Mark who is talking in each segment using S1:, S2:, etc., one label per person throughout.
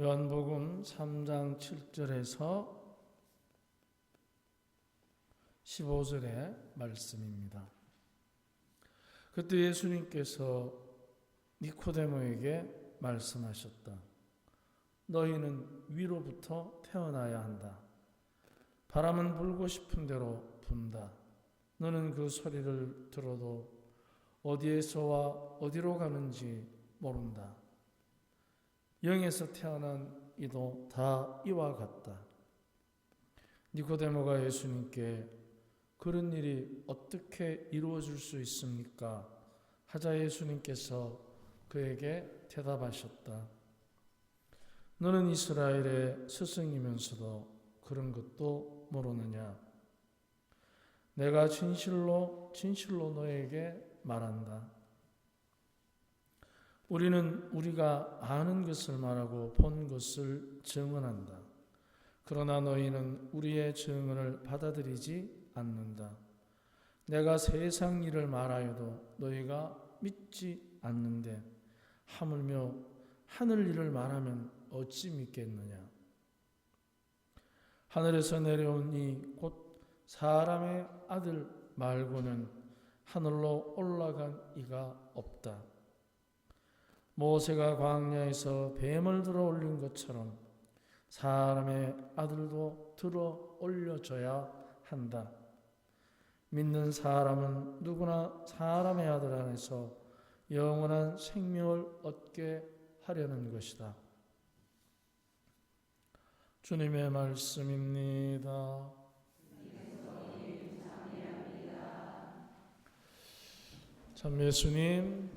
S1: 요한복음 3장 7절에서 15절의 말씀입니다. 그때 예수님께서 니코데모에게 말씀하셨다. 너희는 위로부터 태어나야 한다. 바람은 불고 싶은 대로 분다. 너는 그 소리를 들어도 어디에서와 어디로 가는지 모른다. 영에서 태어난 이도 다 이와 같다. 니코데모가 예수님께 그런 일이 어떻게 이루어질 수 있습니까? 하자 예수님께서 그에게 대답하셨다. 너는 이스라엘의 스승이면서도 그런 것도 모르느냐? 내가 진실로 너에게 말한다. 우리는 우리가 아는 것을 말하고 본 것을 증언한다. 그러나 너희는 우리의 증언을 받아들이지 않는다. 내가 세상 일을 말하여도 너희가 믿지 않는데 하물며 하늘 일을 말하면 어찌 믿겠느냐? 하늘에서 내려온 이 곧 사람의 아들 말고는 하늘로 올라간 이가 없다. 모세가 광야에서 뱀을 들어 올린 것처럼 사람의 아들도 들어 올려져야 한다. 믿는 사람은 누구나 사람의 아들 안에서 영원한 생명을 얻게 하려는 것이다. 주님의 말씀입니다. 참 예수님,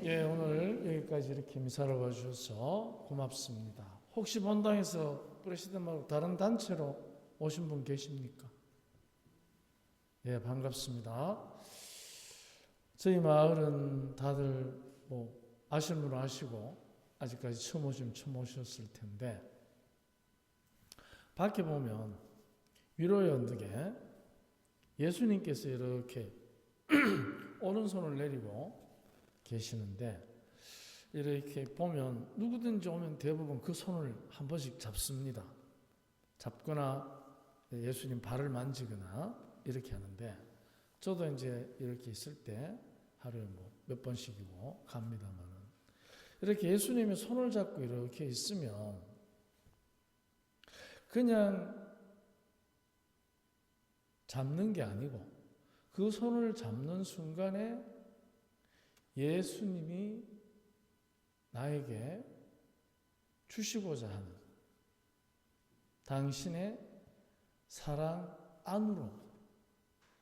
S1: 오늘 여기까지 이렇게 미사를 와주셔서 고맙습니다. 혹시 본당에서 프레시든 말고 다른 단체로 오신 분 계십니까? 반갑습니다. 저희 마을은 다들 아시는 분은 아시고 아직까지 처음 오셨을 텐데 밖에 보면 위로의 언덕에 예수님께서 이렇게 오른손을 내리고 계시는데 이렇게 보면 누구든지 오면 대부분 그 손을 한 번씩 잡습니다. 잡거나 예수님 발을 만지거나 이렇게 하는데 저도 이제 이렇게 있을 때 하루에 몇 번씩이고 갑니다만은 이렇게 예수님의 손을 잡고 이렇게 있으면 그냥 잡는 게 아니고 그 손을 잡는 순간에 예수님이 나에게 주시고자 하는 당신의 사랑 안으로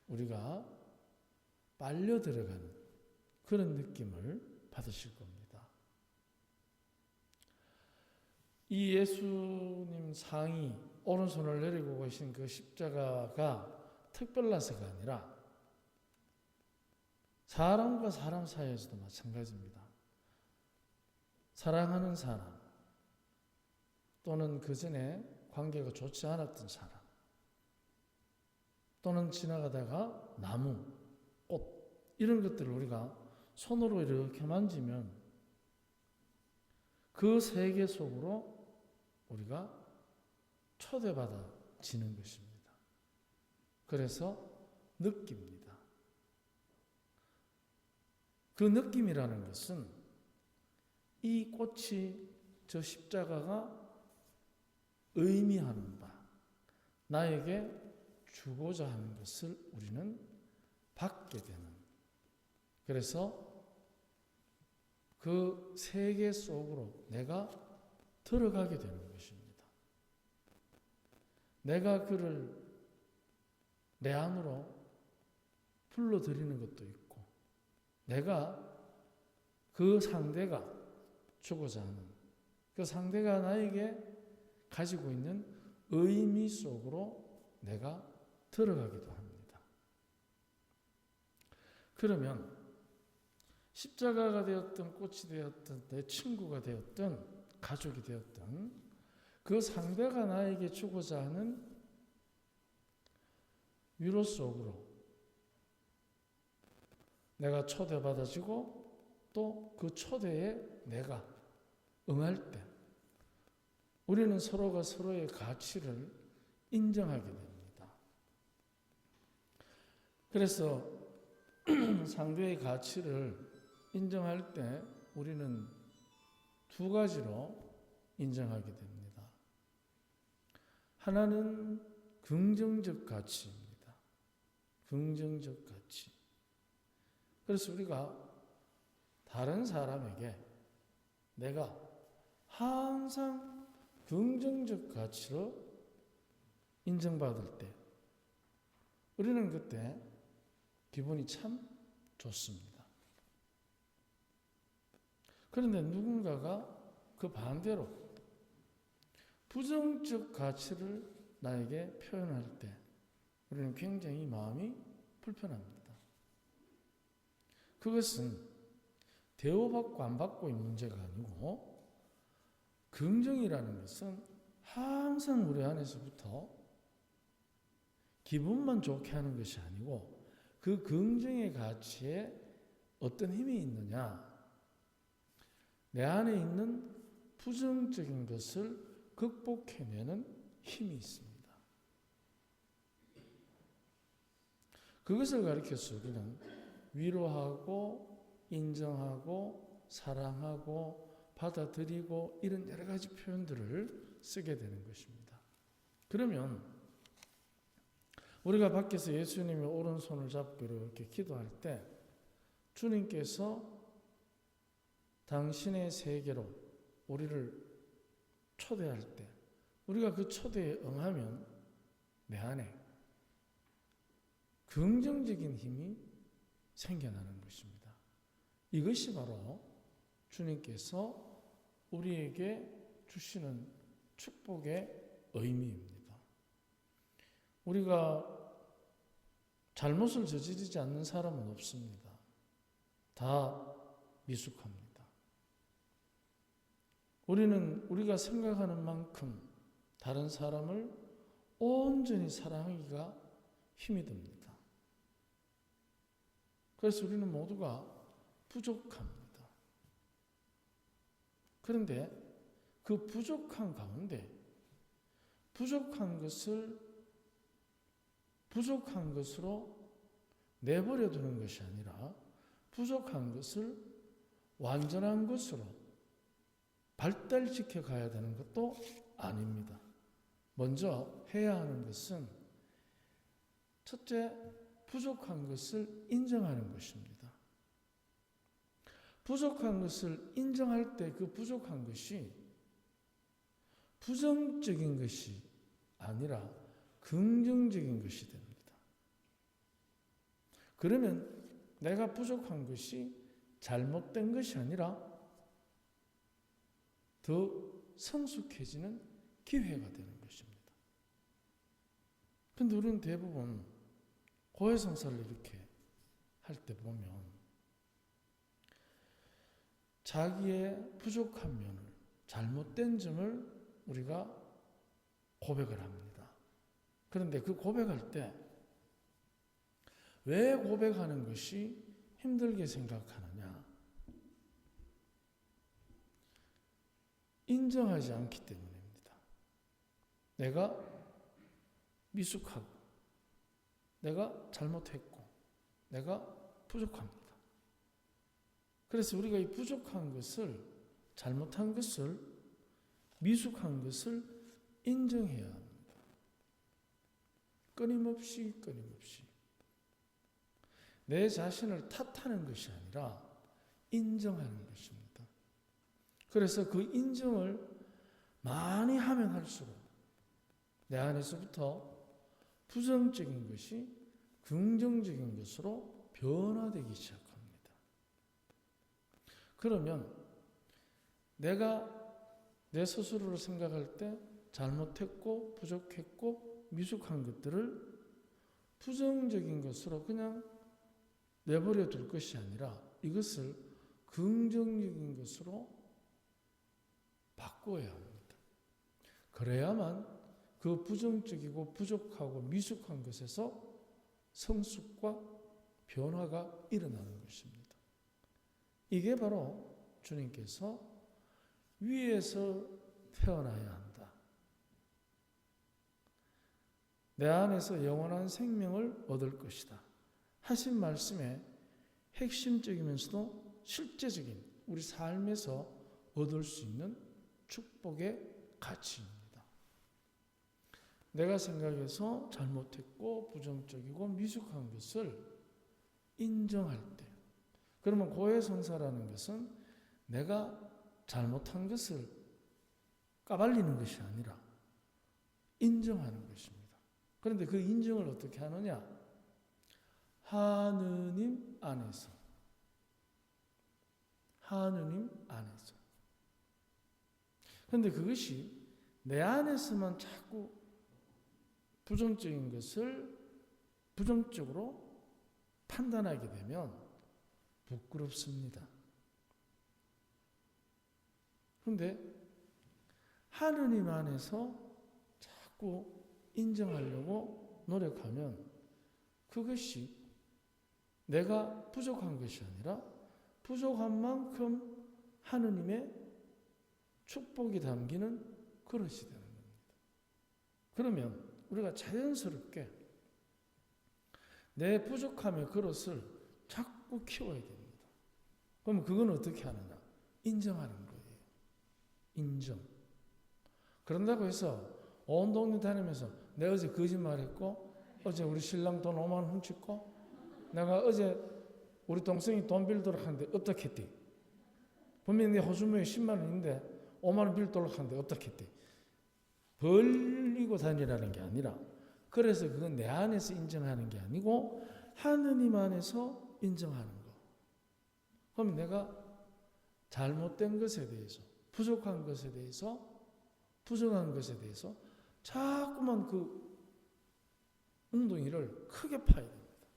S1: 우리가 빨려 들어가는 그런 느낌을 받으실 겁니다. 이 예수님 상이 오른손을 내리고 계신 그 십자가가 특별나서가 아니라 사람과 사람 사이에서도 마찬가지입니다. 사랑하는 사람 또는 그 전에 관계가 좋지 않았던 사람 또는 지나가다가 나무, 꽃 이런 것들을 우리가 손으로 이렇게 만지면 그 세계 속으로 우리가 초대받아지는 것입니다. 그래서 느낍니다. 그 느낌이라는 것은 이 꽃이 저 십자가가 의미하는 바, 나에게 주고자 하는 것을 우리는 받게 되는, 그래서 그 세계 속으로 내가 들어가게 되는 것입니다. 내가 그를 내 안으로 불러들이는 것도 있고 내가 그 상대가 주고자 하는 그 상대가 나에게 가지고 있는 의미 속으로 내가 들어가기도 합니다. 그러면 십자가가 되었든 꽃이 되었든 내 친구가 되었든 가족이 되었든 그 상대가 나에게 주고자 하는 위로 속으로 내가 초대받아지고 또 그 초대에 내가 응할 때 우리는 서로가 서로의 가치를 인정하게 됩니다. 그래서 상대의 가치를 인정할 때 우리는 두 가지로 인정하게 됩니다. 하나는 긍정적 가치입니다. 긍정적 가치. 그래서 우리가 다른 사람에게 내가 항상 긍정적 가치로 인정받을 때 우리는 그때 기분이 참 좋습니다. 그런데 누군가가 그 반대로 부정적 가치를 나에게 표현할 때 우리는 굉장히 마음이 불편합니다. 그것은 대우받고 안 받고의 문제가 아니고 긍정이라는 것은 항상 우리 안에서부터 기분만 좋게 하는 것이 아니고 그 긍정의 가치에 어떤 힘이 있느냐, 내 안에 있는 부정적인 것을 극복해내는 힘이 있습니다. 그것을 가리켜서 우리는 위로하고 인정하고 사랑하고 받아들이고 이런 여러 가지 표현들을 쓰게 되는 것입니다. 그러면 우리가 밖에서 예수님의 오른손을 잡고 이렇게 기도할 때 주님께서 당신의 세계로 우리를 초대할 때 우리가 그 초대에 응하면 내 안에 긍정적인 힘이 생겨나는 것입니다. 이것이 바로 주님께서 우리에게 주시는 축복의 의미입니다. 우리가 잘못을 저지르지 않는 사람은 없습니다. 다 미숙합니다. 우리는 우리가 생각하는 만큼 다른 사람을 온전히 사랑하기가 힘이 듭니다. 그래서 우리는 모두가 부족합니다. 그런데 그 부족한 가운데 부족한 것으로 내버려 두는 것이 아니라 부족한 것을 완전한 것으로 발달시켜 가야 되는 것도 아닙니다. 먼저 해야 하는 것은 첫째, 부족한 것을 인정하는 것입니다. 부족한 것을 인정할 때 그 부족한 것이 부정적인 것이 아니라 긍정적인 것이 됩니다. 그러면 내가 부족한 것이 잘못된 것이 아니라 더 성숙해지는 기회가 되는 것입니다. 그런데 우리는 대부분 고해성사를 이렇게 할 때 보면 자기의 부족한 면을, 잘못된 점을 우리가 고백을 합니다. 그런데 그 고백할 때 왜 고백하는 것이 힘들게 생각하느냐? 인정하지 않기 때문입니다. 내가 미숙하고 내가 잘못했고 내가 부족합니다. 그래서 우리가 이 부족한 것을, 잘못한 것을, 미숙한 것을 인정해야 합니다. 끊임없이 내 자신을 탓하는 것이 아니라 인정하는 것입니다. 그래서 그 인정을 많이 하면 할수록 내 안에서부터 부정적인 것이 긍정적인 것으로 변화되기 시작합니다. 그러면 내가 내 스스로를 생각할 때 잘못했고 부족했고 미숙한 것들을 부정적인 것으로 그냥 내버려 둘 것이 아니라 이것을 긍정적인 것으로 바꿔야 합니다. 그래야만 그 부정적이고 부족하고 미숙한 것에서 성숙과 변화가 일어나는 것입니다. 이게 바로 주님께서 위에서 태어나야 한다. 내 안에서 영원한 생명을 얻을 것이다 하신 말씀의 핵심적이면서도 실제적인 우리 삶에서 얻을 수 있는 축복의 가치입니다. 내가 생각해서 잘못했고 부정적이고 미숙한 것을 인정할 때, 그러면 고해성사라는 것은 내가 잘못한 것을 까발리는 것이 아니라 인정하는 것입니다. 그런데 그 인정을 어떻게 하느냐? 하느님 안에서. 하느님 안에서. 그런데 그것이 내 안에서만 자꾸 부정적인 것을 부정적으로 판단하게 되면 부끄럽습니다. 그런데 하느님 안에서 자꾸 인정하려고 노력하면 그것이 내가 부족한 것이 아니라 부족한 만큼 하느님의 축복이 담기는 그릇이 되는 겁니다. 그러면 우리가 자연스럽게 내 부족함의 그릇을 자꾸 키워야 됩니다. 그러면 그건 어떻게 하느냐? 인정하는 거예요. 인정. 그런다고 해서 온 동네 다니면서 내가 어제 거짓말했고 어제 우리 신랑 돈 5만 원 훔쳤고 내가 어제 우리 동생이 돈 빌도록 하는데 어떻게 했대? 분명히 내 호수무에 10만 원인데 5만 원 빌도록 하는데 어떻게 했대? 벌리고 다니라는 게 아니라, 그래서 그건 내 안에서 인정하는 게 아니고 하느님 안에서 인정하는 거. 그럼 내가 잘못된 것에 대해서, 부족한 것에 대해서, 부정한 것에 대해서 자꾸만 그 웅덩이를 크게 파야 됩니다.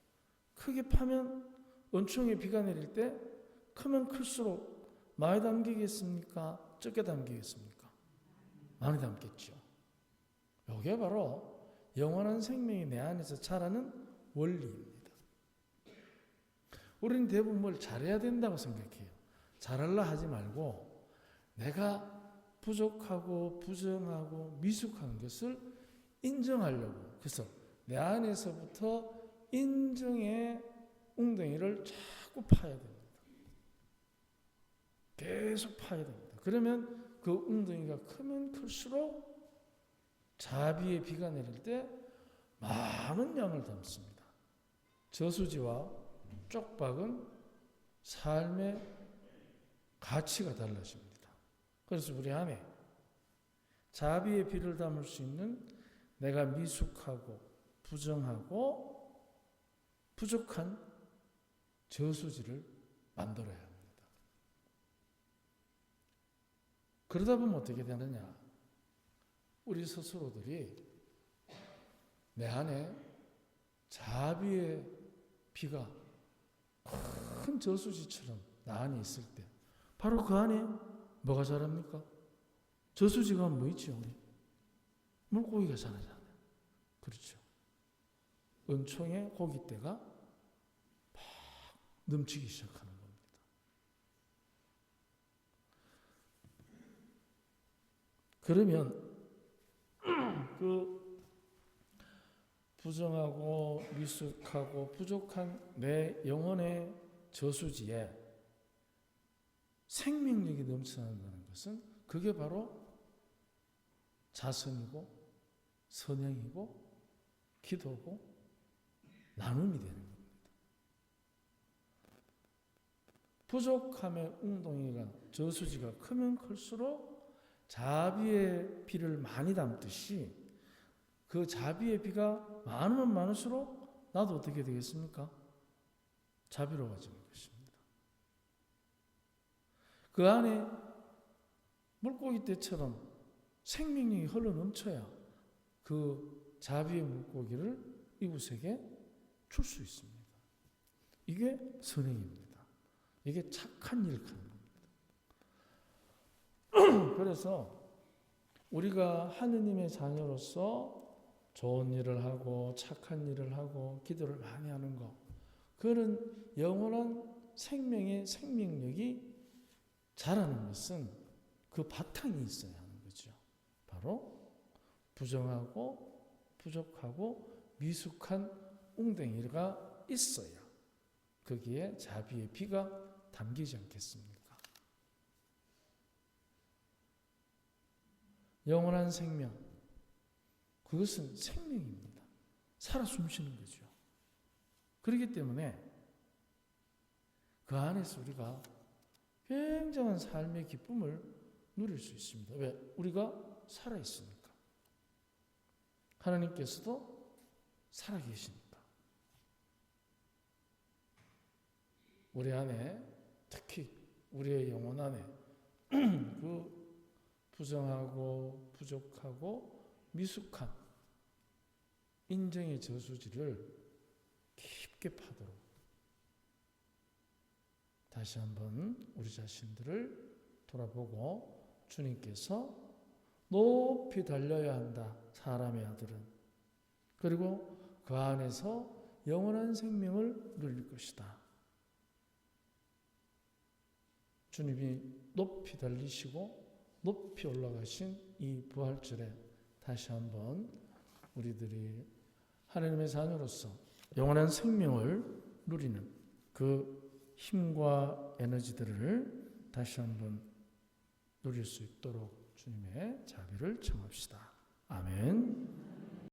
S1: 크게 파면 은총의 비가 내릴 때 크면 클수록 많이 담기겠습니까? 적게 담기겠습니까? 많이 담겠죠. 이게 바로 영원한 생명이 내 안에서 자라는 원리입니다. 우리는 대부분 뭘 잘해야 된다고 생각해요. 잘하려 하지 말고 내가 부족하고 부정하고 미숙한 것을 인정하려고, 그래서 내 안에서부터 인정의 웅덩이를 자꾸 파야 됩니다. 계속 파야 됩니다. 그러면 그 웅덩이가 크면 클수록 자비의 비가 내릴 때 많은 양을 담습니다. 저수지와 쪽박은 삶의 가치가 달라집니다. 그래서 우리 안에 자비의 비를 담을 수 있는 내가 미숙하고 부정하고 부족한 저수지를 만들어야 합니다. 그러다 보면 어떻게 되느냐? 우리 스스로들이 내 안에 자비의 비가 큰 저수지처럼 나 안에 있을 때 바로 그 안에 뭐가 자랍니까? 저수지가 뭐 있죠? 우리 물고기가 자라잖아요. 그렇죠. 은총의 고깃대가 막 넘치기 시작하는 겁니다. 그러면 그 부정하고 미숙하고 부족한 내 영혼의 저수지에 생명력이 넘쳐난다는 것은 그게 바로 자선이고 선행이고 기도고 나눔이 되는 겁니다. 부족함의 웅덩이가 저수지가 크면 클수록 자비의 비를 많이 담듯이 그 자비의 비가 많으면 많을수록 나도 어떻게 되겠습니까? 자비로워지는 것입니다. 그 안에 물고기 떼처럼 생명력이 흘러 넘쳐야 그 자비의 물고기를 이웃에게 줄 수 있습니다. 이게 선행입니다. 이게 착한 일을 하는 겁니다. 그래서 우리가 하느님의 자녀로서 좋은 일을 하고 착한 일을 하고 기도를 많이 하는 것, 그런 영원한 생명의 생명력이 자라는 것은 그 바탕이 있어야 하는 거죠. 바로 부정하고 부족하고 미숙한 웅덩이가 있어야 거기에 자비의 비가 담기지 않겠습니까? 영원한 생명, 그것은 생명입니다. 살아 숨쉬는 거죠. 그렇기 때문에 그 안에서 우리가 굉장한 삶의 기쁨을 누릴 수 있습니다. 왜? 우리가 살아있으니까. 하나님께서도 살아계시니까. 우리 안에, 특히 우리의 영혼 안에 그 부정하고 부족하고 미숙한 인정의 저수지를 깊게 파도록 다시 한번 우리 자신들을 돌아보고 주님께서 높이 달려야 한다, 사람의 아들은. 그리고 그 안에서 영원한 생명을 누릴 것이다. 주님이 높이 달리시고 높이 올라가신 이 부활절에 다시 한번 우리들이 하나님의 자녀로서 영원한 생명을 누리는 그 힘과 에너지들을 다시 한번 누릴 수 있도록 주님의 자비를 청합시다. 아멘.